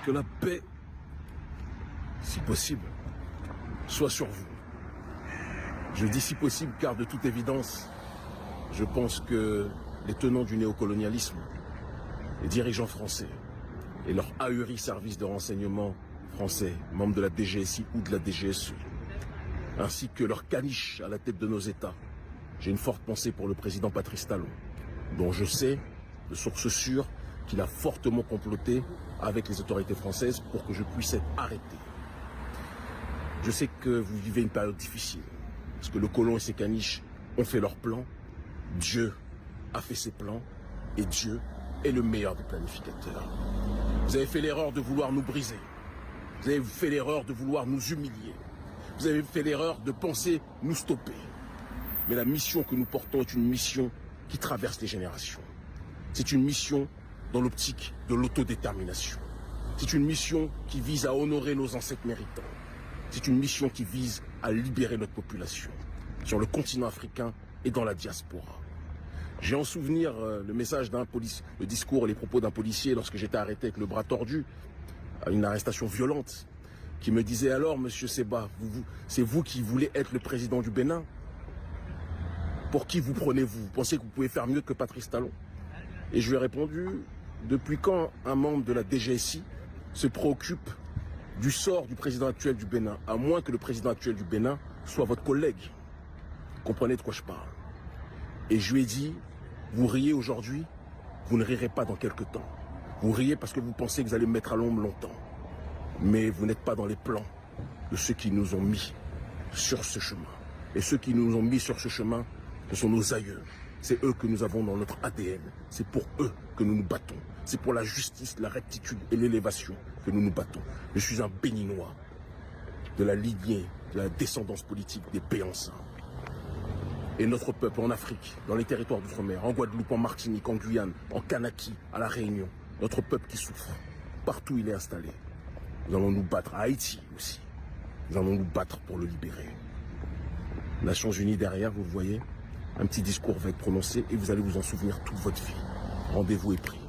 Que la paix, si possible, soit sur vous. Je dis si possible car de toute évidence, je pense que les tenants du néocolonialisme, les dirigeants français et leurs ahuris services de renseignement français, membres de la DGSI ou de la DGSE, ainsi que leurs caniches à la tête de nos États, j'ai une forte pensée pour le président Patrice Talon, dont je sais, de sources sûres, qu'il a fortement comploté avec les autorités françaises pour que je puisse être arrêté. Je sais que vous vivez une période difficile, parce que le colon et ses caniches ont fait leurs plans, Dieu a fait ses plans, et Dieu est le meilleur des planificateurs. Vous avez fait l'erreur de vouloir nous briser, vous avez fait l'erreur de vouloir nous humilier, vous avez fait l'erreur de penser nous stopper. Mais la mission que nous portons est une mission qui traverse les générations. C'est une mission dans l'optique de l'autodétermination. C'est une mission qui vise à honorer nos ancêtres méritants. C'est une mission qui vise à libérer notre population sur le continent africain et dans la diaspora. J'ai en souvenir le message le discours et les propos d'un policier lorsque j'étais arrêté avec le bras tordu à une arrestation violente qui me disait alors, monsieur Seba, c'est vous qui voulez être le président du Bénin? Pour qui vous prenez-vous? Vous pensez que vous pouvez faire mieux que Patrice Talon? Et je lui ai répondu, depuis quand un membre de la DGSI se préoccupe du sort du président actuel du Bénin, à moins que le président actuel du Bénin soit votre collègue? Comprenez de quoi je parle. Et je lui ai dit, vous riez aujourd'hui, vous ne rirez pas dans quelques temps. Vous riez parce que vous pensez que vous allez me mettre à l'ombre longtemps. Mais vous n'êtes pas dans les plans de ceux qui nous ont mis sur ce chemin. Et ceux qui nous ont mis sur ce chemin, ce sont nos aïeux. C'est eux que nous avons dans notre ADN. C'est pour eux que nous nous battons. C'est pour la justice, la rectitude et l'élévation que nous nous battons. Je suis un béninois de la lignée, de la descendance politique des Béansins. Et notre peuple en Afrique, dans les territoires d'outre-mer, en Guadeloupe, en Martinique, en Guyane, en Kanaki, à La Réunion, notre peuple qui souffre, partout où il est installé. Nous allons nous battre, à Haïti aussi. Nous allons nous battre pour le libérer. Nations Unies derrière, vous voyez, un petit discours va être prononcé et vous allez vous en souvenir toute votre vie. Rendez-vous est pris.